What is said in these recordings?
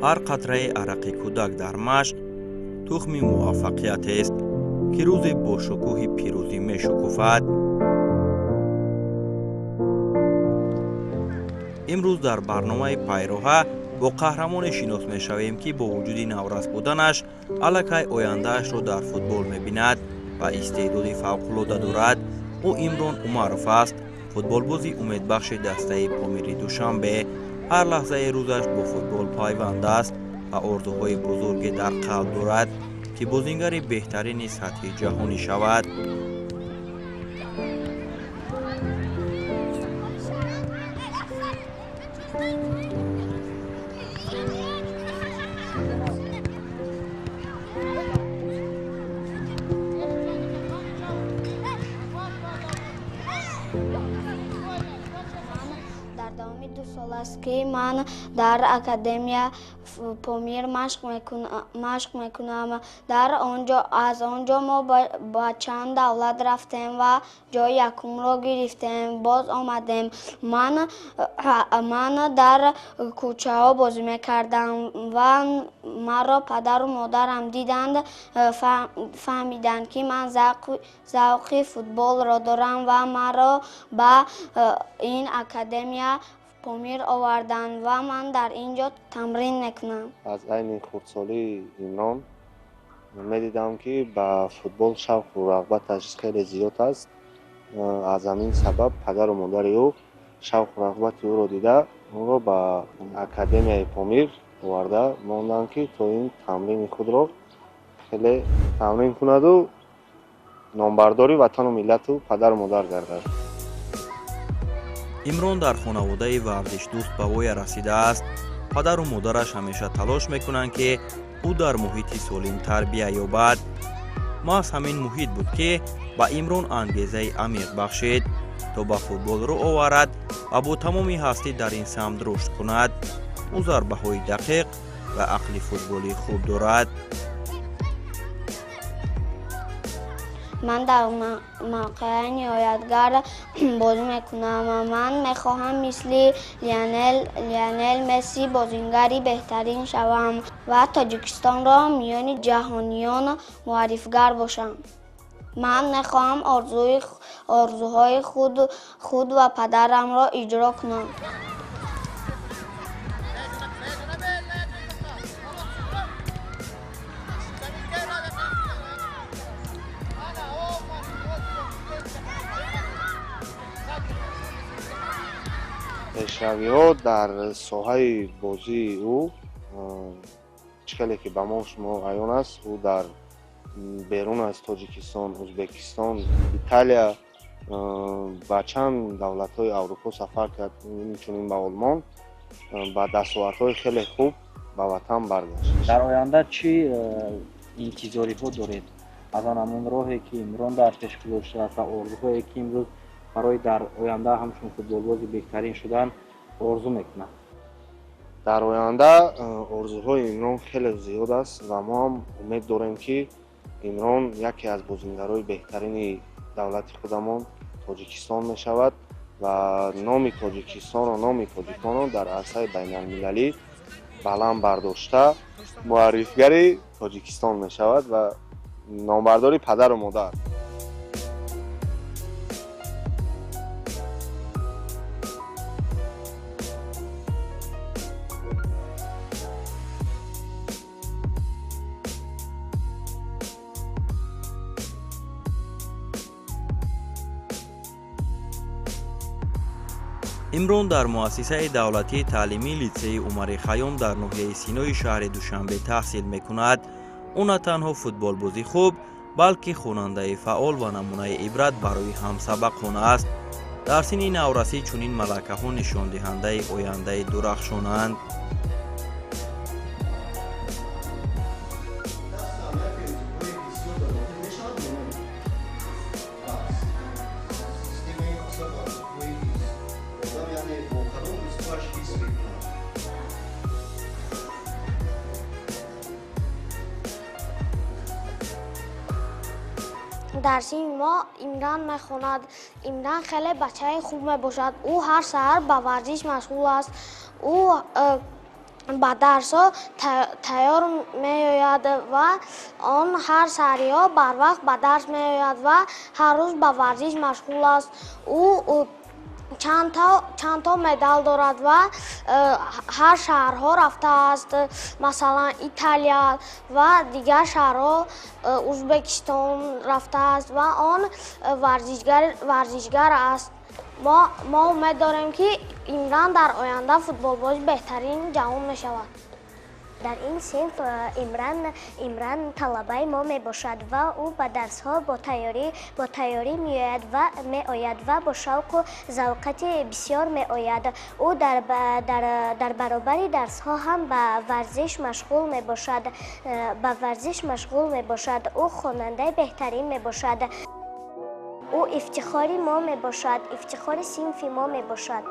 هر قطره عرق کودک در مشق تخم موفقیت است که روز با شکوه پیروزی می شکوفد. امروز در برنامه پیروها با قهرمان شناس می شویم که با وجود نورس بودنش الکی آینده‌اش را در فوتبال می بیند و استعداد فوق‌العاده دارد. او امران عمرов است، فوتبالبازی امیدبخش دسته پامیر دوشنبه. هر لحظه روزش با فوتبال پایبند است و آرزوهای بزرگی در قلب دارد که بازیگر بهترین سطح جهانی شود. در دامی 2 سال است که من در اکادمیا پامیر مشق میکنم. از آنجا ما با چند دولت رفتیم و جای یکم را گرفتیم. باز آمدیم. من در کوچه ها بازی میکردم و مرا پدر و مادرم دیدند، فهمیدند که من ذوق فوتبال را دارم و مرا به این اکادمیا پامیر آوردن و من در اینجا تمرین میکنم. از این خردسالی امران میدیدم که به فوتبال شوق و رغبتش خیلی زیاد است. از همین سبب پدر و مادر او شوق و رغبت او را دیده او را به اکادمیای پامیر آورده ماندند که تا این تمرین خود را خیلی تمرین کند و نامبرداری وطن و ملت و پدر و مادر گردد. امران در خانواده ورزش دوست به وی رسیده است. پدر و مادرش همیشه تلاش میکنند که او در محیط سالم تربیت یابد. محض همین محیط بود که با امران انگیزه عمیق بخشید تا به فوتبال رو آورد و با تمامی هستی در این سمت رشد کند. او ضربه‌های دقیق و عقل فوتبالی خوب دارد. من در موقع یادگار بازی میکنم. من میخواهم مثل لیونل مسی بازیگری بهترین شوم و تاجیکستان را میان جهانیان معرفی‌گر باشم. من میخواهم آرزوهای خود و پدرم را اجرا کنم. پیشروی‌ها در ساحه بازی او چکلی که به ما شما عیان است، او در بیرون از تاجیکستان، ازبکستان، ایتالیا و چند دولت‌های اروپا سفر کرد. همچنین به آلمان با دستاوردهای خیلی خوب به وطن برگشت. در آینده چی انتظاری ها دارید از همون راهی که امران در پیش گذاشته است و آرزوهایی که امروز برای در آینده همچون فوتبالباز بهترین شدن آرزو میکنند؟ در آینده آرزوهای امران خیلی زیاد است و ما هم امید داریم که امران یکی از بازیگرای بهترین دولت خودمان تاجیکستان می شود و نام تاجیکستان و نام تاجیکان در عرصه بین المللی بلند برداشته معرفیگر تاجیکستان می شود و نامبرداری پدر و مادر. امران در مؤسسه دولتی تعلیمی لیسه عمر خیام در ناحیه سینای شهر دوشنبه تحصیل میکند. او نه تنها فوتبالبازی خوب بلکه خواننده فعال و نمونه عبرت برای همسبقان است. در سن نورسی چنین ملکه‌ها نشان دهنده آینده درخشانند. در سین ما امران میخواند. امران خیلی بچه خوب میباشد. او هر سحر به ورزش مشغول است. او ба дарсҳо тайёр меояд ва он ҳар сариҳо барвақт ба дарс меояд ва ҳар рӯз ба варзиш машғул аст. Ӯ чандто медал дорад ва ҳар шаҳрҳо рафтааст, масалан Италия ва дигар шаҳрҳо, Ӯзбекистон рафтааст ва он варзишгар аст. мо умед дорем ки Имран дар оянда футболбози беҳтарини ҷаҳон мешавад. дар ин синф Имран талабаи мо мебошад ва ӯ ба дарсҳо бо тайёрӣ меояд ва бо шавқу завқати бисёр меояд. ӯ дар баробари дарсҳо ҳам ба варзиш машғул мебошад. ӯ хонандаи беҳтарин мебошад. ӯ ифтихори мо мебошад, ифтихори синфи мо мебошад.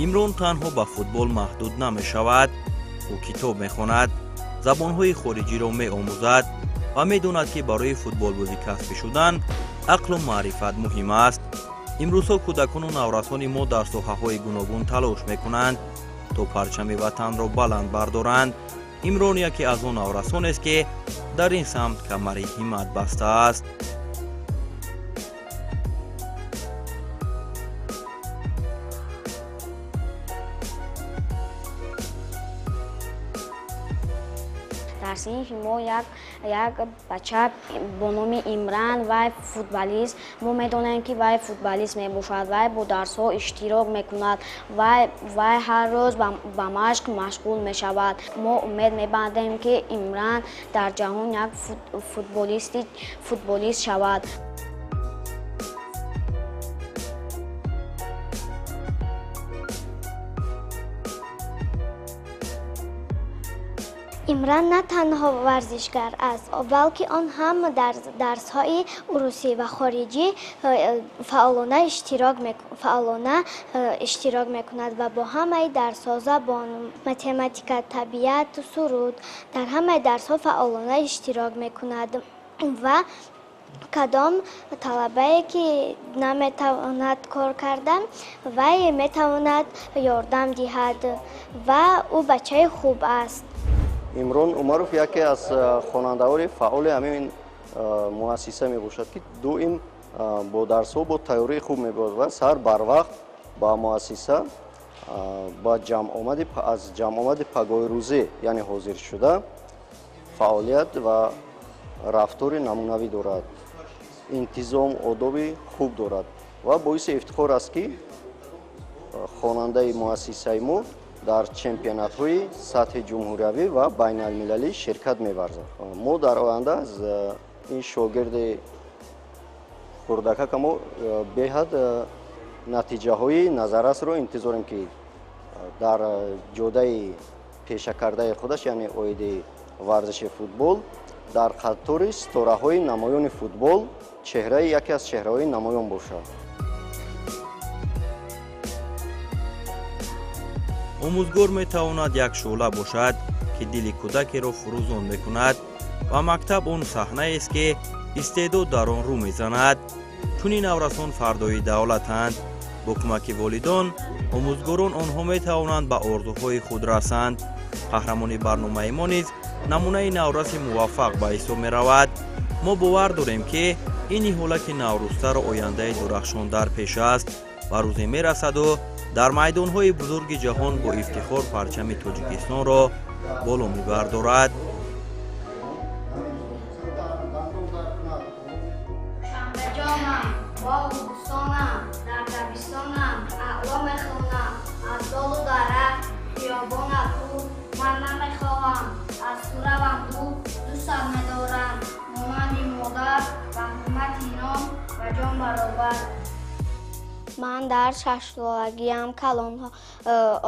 имрон танҳо ба футбол маҳдуд намешавад. ӯ китоб мехонад, забонҳои хориҷиро меомӯзад ва медонад ки барои футболбозӣ касбӣ шудан ақлу маърифат муҳим аст. имрӯзҳо кӯдакону наврасони мо дар соҳаҳои гуногун талош мекунанд то парчами ватанро баланд бардоранд. имрон яке аз он наврасонест ки дар ин самт камари ҳиммат бастааст. дар синфи мо як бача бо номи Имран, вай футболист. Мо медонем ки вай футболист мебошад. Вай бо дарсҳо иштирок мекунад. Вай ҳар рӯз ба машқ машғул мешавад. Мо умед мебандем ки Имран дар ҷаҳон як футболист шавад. Имран на танҳо варзишгар аст, балки он ҳам дар дарсҳои урусӣ ва хориҷӣ фаъолона иштирок мекунад ва бо ҳамаи дарсҳо забон, математика, табиату суруд дар ҳамаи дарсҳо фаъолона иштирок мекунад ва кадом талабае ки наметавонад кор кардан, вай метавонад ёрдам диҳад ва ӯ бачаи хуб аст. имрон умаров яке аз хонандаҳои фаъоли ҳамин муассиса мебошад ки доим бо дарсҳо бо тайёрии хуб мебошад ва сар барвақт ба муассиса аз ҷамъомади пагоҳирӯзӣ яъне ҳозиршуда фаъолият ва рафтори намунавӣ дорад, интизом, одоби хуб дорад ва боиси ифтихор аст ки хонандаи муассисаи мо дар чемпионатҳои сатҳи ҷумҳуриявӣ ва байналмилалӣ ширкат меварзад. мо дар оянда аз ин шогирди хурдакака мо беҳад натиҷаҳои назаррасро интизорем ки дар ҷодаи пешакардаи худаш яъне оиди варзиши футбол дар қатори ситораҳои намоёни футбол яке аз чеҳраҳои намоён бошад. омӯзгор метавонад як шӯъла бошад ки дили кӯдакеро фурӯзон мекунад ва мактаб он саҳнаест ки истеъдод дар он рӯ мезанад. чунин наврасон фардои давлатанд. бо кӯмаки волидон омӯзгорон онҳо метавонанд ба орзуҳои худ расанд. қаҳрамони барномаи мо низ намунаи навраси муваффақ ба ҳисоб меравад. мо бовар дорем ки ин ниҳолати наврӯзтару ояндаи дурахшон дар пеш аст ва рӯзе мерасаду дар майдонҳои бузурги ҷаҳон бо ифтихор парчами тоҷикистонро боло мебардорад. шанбеҷонам, бо убустонам, дар дабистонам, аъло мехонам, аз долу дарах, хиёбона кӯ, ман намехоҳам, аз ту равам дур, дӯстат медорам, монанди модар ва ҳурмати ном ва ҷон баробар. Ман дар шашсолагиам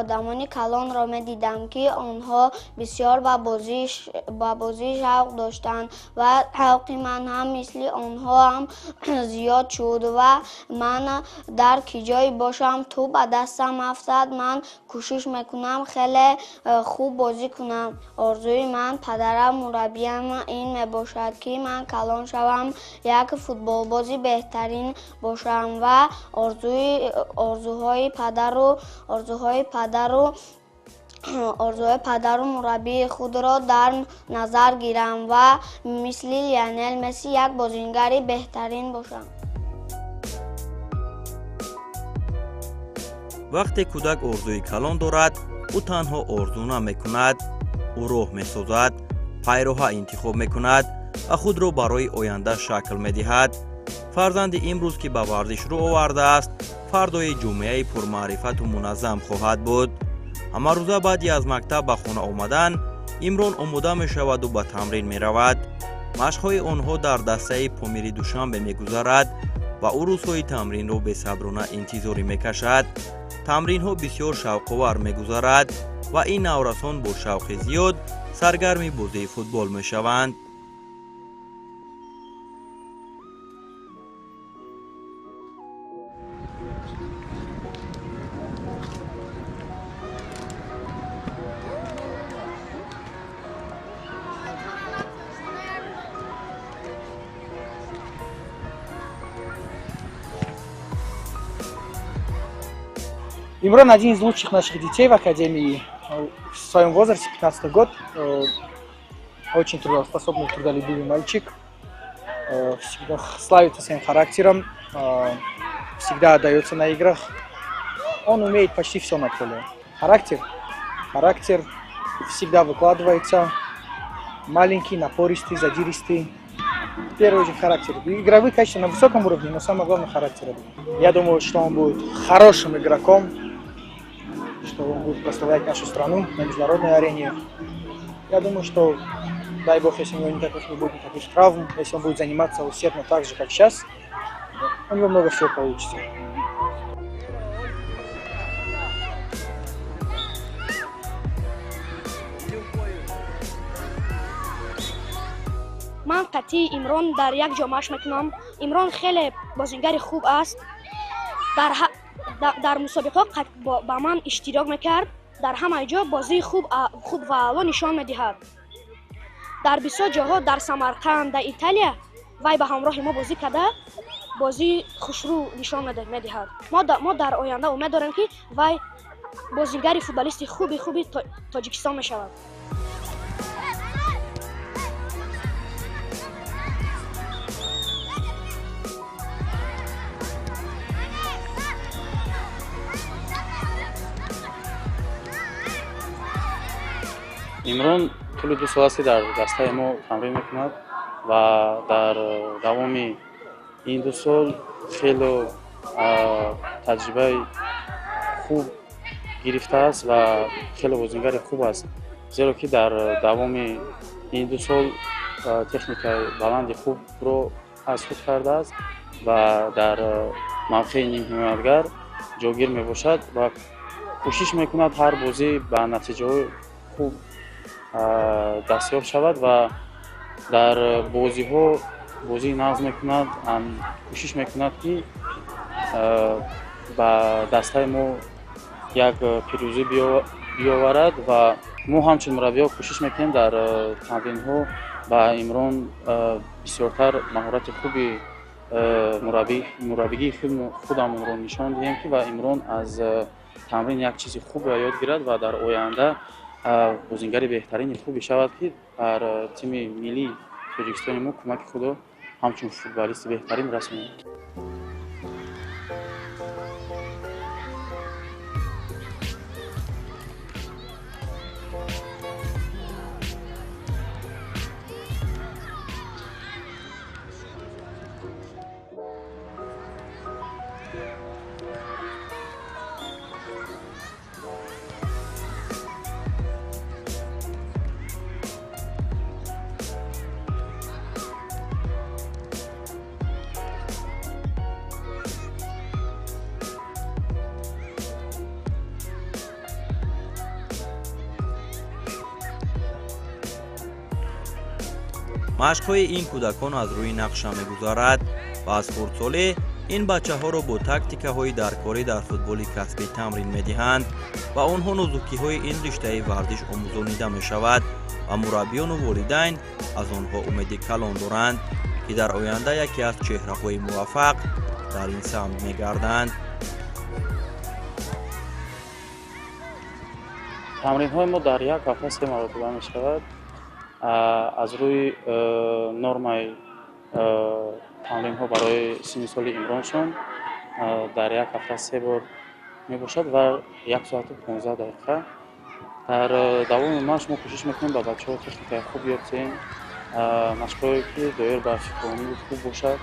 одамони калонро медидам, ки онҳо бисёр ба бозӣ шавқ доштанд ва шавқи ман ҳам мисли онҳо ҳам зиёд шуд ва ман дар ки ҷое бошам ту ба дастам афтад, ман кӯшиш мекунам хеле хуб бозӣ кунам. Орзуи ман, падарам, мураббиям ин мебошад, ки ман калон шавам, як футболбози беҳтарин бошам ва орзуи орзуҳои падару мураббии худро дар назар гирам ва мисли Лионел Месси як бозингари беҳтарин бошам. вақте кӯдак орзуи калон дорад, ӯ танҳо орзу намекунад, ӯ роҳ месозад, пайроҳа интихоб мекунад ва худро барои оянда шакл медиҳад. фарзанди имрӯз ки ба варзиш рӯ овардааст, фардои ҷомеаи пурмаърифату муназзам хоҳад буд. ҳамарӯза баъди аз мактаб ба хона омадан, Имрон омода мешаваду ба тамрин меравад. машқҳои онҳо дар дастаи Помири Душанбе мегузарад ва ӯ рӯзҳои тамринро бесаброна интизорӣ мекашад. тамринҳо бисёр шавқовар мегузарад ва ин наврасон бо шавқи зиёд саргарми бозии футбол мешаванд. Имрон один из лучших наших детей в академии. В своем возрасте, 15 год, очень трудоспособный, трудолюбивый мальчик. Всегда славится своим характером, всегда отдается на играх. Он умеет почти все на поле. Характер всегда выкладывается. Маленький, напористый, задиристый. В первую очередь характер. Игровые качества на высоком уровне, но самое главное характер. Я думаю, что он будет хорошим игроком, что он будет прославлять нашу страну на международной арене. Я думаю, что, дай бог, если у него не будет никаких травм, если он будет заниматься усердно так же, как сейчас, у него много всего получится. ман қатъи Имрон дар як ҷо машқ мекунам. Имрон хеле бозингари хуб аст. дар мусобиқа ба ман иштирок мекард. дар ҳамаи ҷо бозии хуб ва аъло нишон медиҳад. дар бисёр ҷоҳо дар Самарқанд, дар Италия вай ба ҳамроҳи мо бозӣ карда бозии хушрӯ нишон медиҳад. мо дар оянда умед дорем ки вай бозингари футболисти хуби Тоҷикистон мешавад. имрон тӯли 2 сол аст ки дар дастаи мо тамрин мекунад ва дар давоми ин 2 сол хело таҷрибаи хуб гирифтааст ва хело бозингари хуб аст, зеро ки дар давоми ин 2 сол техникаи баланди хубро аз худ кардааст ва дар мавқеи нимҳимоятгар ҷойгир мебошад ва кӯшиш мекунад ҳар бозӣ ба натиҷаҳои хуб дастёб шавад ва дар бозӣ нағз мекунад, кӯшиш мекунад ки ба дастаи мо як пирӯзӣ биёварад ва мо ҳамчун мураббиҳо кӯшиш мекунем дар тамринҳо ба Имрон бисёртар маҳорати хуби мураббигии худамонро нишон диҳем ки ва Имрон аз тамрин як чизи хубро ёд гирад ва дар оянда бозингари беҳтарини хубе шавад ки бар тими миллии Тоҷикистони мо кӯмаки худо ҳамчун футболисти беҳтарин расонад. машқҳои ин кӯдакон аз рӯи нақша мегузарад ва аз хурдсолӣ ин бачаҳоро бо тактикаҳои даркорӣ дар футболи касбӣ тамрин медиҳанд ва онҳо нозукиҳои ин риштаи варзиш омӯзонида мешавад ва мураббиёну волидайн аз онҳо умеди калон доранд ки дар оянда яке аз чеҳраҳои муваффақ дар ин самт мегарданд. тамринҳои мо дар як ҳафта 3 маротиба мешавад. аз рӯи нормаи тамринҳо барои синни соли Имроншон дар як ҳафта 3 бор мебошад ва 1 соату 15 дақиқа. дар давоми машқ мо кӯшиш мекунем ба бачаҳо техникаи хуб ёфтем, машқҳое ки доир ба фикрронии хуб бошад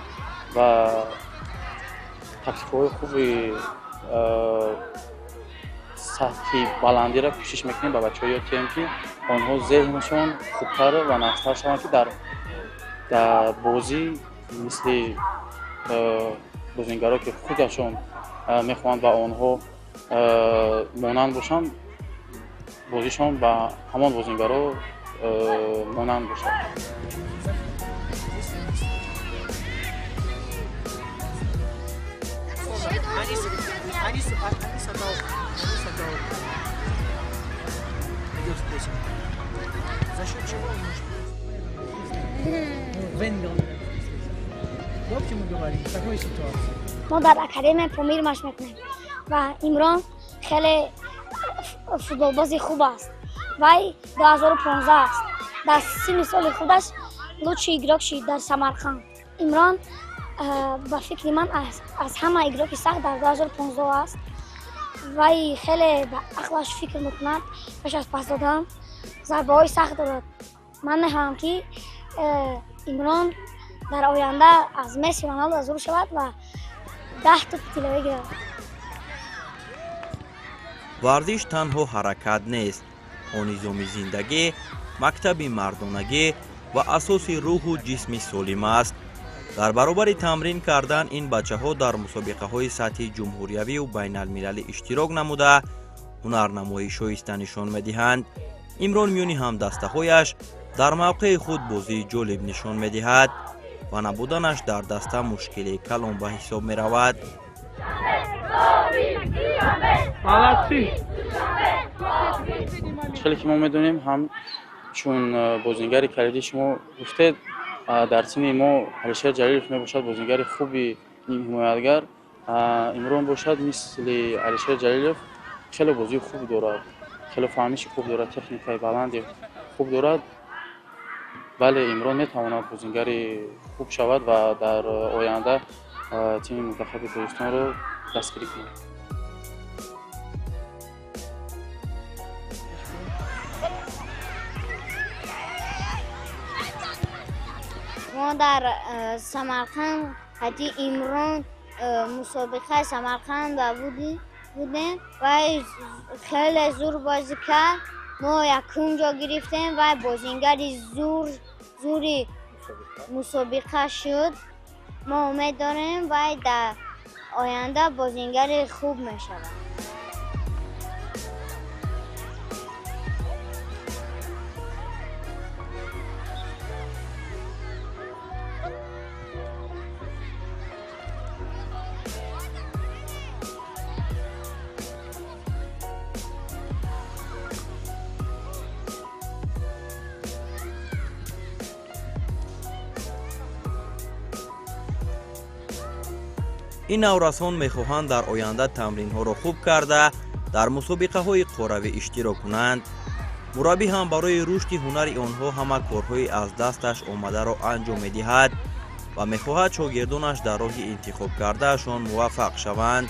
ва тактикаҳои хуби сатҳи баландиро кӯшиш мекунем ба бачаҳо ёд диҳем, ки онҳо зеҳнашон хубтар ва нағзтар шаванд, ки дар бозӣ мисли бозингаро ки худашон мехоҳанд ба онҳо монанд бошанд, бозишон ба ҳамон бозингаро монанд бошад. За счет чего он может Вот мы говорим, в такой ситуации. ما در اکادمی پامیر مشق میکنیم و ایمران خیلی فوتبالباز خوب است. وی 2015 است. در سن سال خودش لوچی ایگراک شد در سمرقند. ایمران با فکر من از همه ایگراکی سخت در 2015 است. وی خیلی با عقلش فکر میکند، پیش از پس دادن ضربه های سخت دارد. من میخواهم که ایمران در آینده از مسی و رونالدو زور شود و 10 تا طلایی گیرد. варзиш танҳо ҳаракат нест, он низоми зиндагӣ, мактаби мардонагӣ ва асоси рӯҳу ҷисми солим аст. дар баробари тамрин кардан ин бачаҳо дар мусобиқаҳои сатҳи ҷумҳуриявию байналмилалӣ иштирок намуда ҳунарнамоишҳои иста нишон медиҳанд. имрон миёни ҳамдастаҳояш дар мавқеи худ бозии ҷолиб нишон медиҳад ва набуданаш дар даста мушкилии калон ба ҳисоб меравад. мушкиле ки мо медонем ҳамчун бозингари калиди шумо гуфтед, дар синни мо Алишер Ҷалилов мебошад бозингари хуби ҳимоятгар. Имрон бошад мисли Алишер Ҷалилов хеле бозии хуб дорад, хеле фаҳмиши хуб дорад, техникаи баланди хуб дорад. бале Имрон метавонад бозингари хуб шавад ва дар оянда тими мунтахаби Тоҷикистонро дастгирӣ кунад. ما در سمرقند حتی ایمران مسابقه سمرقند بودیم و خیلی زور بازی کرد. ما یکم جا گرفتیم و بازیگری زوری مسابقه شد. ما امید داریم و در آینده بازیگر خوب میشود. ин наврасон мехоҳанд дар оянда тамринҳоро хуб карда дар мусобиқаҳои қоравӣ иштирок кунанд. мураббӣ ҳам барои рушди ҳунари онҳо ҳама корҳои аз дасташ омадаро анҷом медиҳад ва мехоҳад шогирдонаш дар роҳи интихоб кардаашон муваффақ шаванд.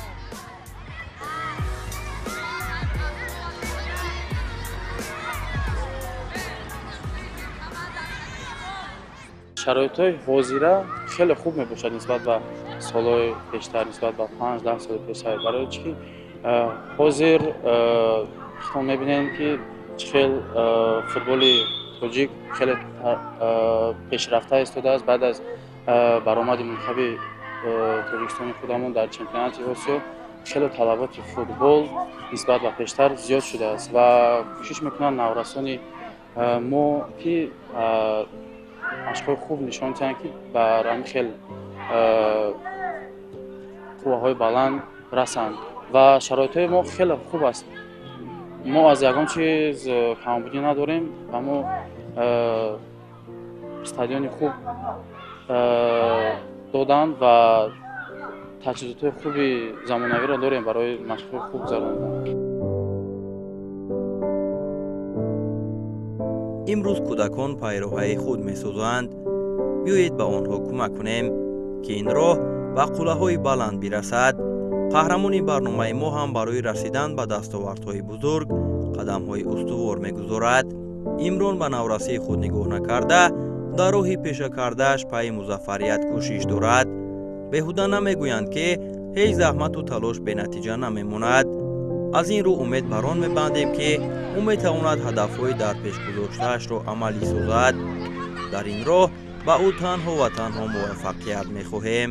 шароитҳои ҳозира хеле хуб мебошад нисбат ба солҳои пештар, нисбат ба 5-10 соли пештар, барои чӣ ки ҳозир шумо мебинед ки чӣ хел футболи тоҷик хеле пешрафта истодааст. баъд аз баромади мунтахаби тоҷикистони худамон дар чемпионати осиё хеле талаботи футбол нисбат ба пештар зиёд шудааст ва кӯшиш мекунанд наврасони мо ки машқҳои хуб нишон диҳанд, ки бар ҳамин хел қувваҳои баланд расанд ва шароитҳои мо хеле хуб аст. мо аз ягон чиз камбудӣ надорем ва мо стадиони хуб доданд ва таҷҳизотҳои хуби замонавиро дорем барои машқҳои хуб гузарондан. имрӯз кӯдакон пайроҳаи худ месозанд. биёед ба онҳо кӯмак кунем ки ин роҳ ба қуллаҳои баланд бирасад. қаҳрамони барномаи мо ҳам барои расидан ба дастовардҳои бузург қадамҳои устувор мегузорад. имрон ба наврасии худ нигоҳ накарда дар роҳи пеша кардааш пайи музаффарият кӯшиш дорад. беҳуда намегӯянд ки ҳеҷ заҳмату талош бенатиҷа намемонад. аз ин рӯ умед бар он мебандем ки ӯ метавонад ҳадафҳои дар пеш гузоштаашро амалӣ созад. дар ин роҳ ба ӯ танҳо ва танҳо муваффақият мехоҳем.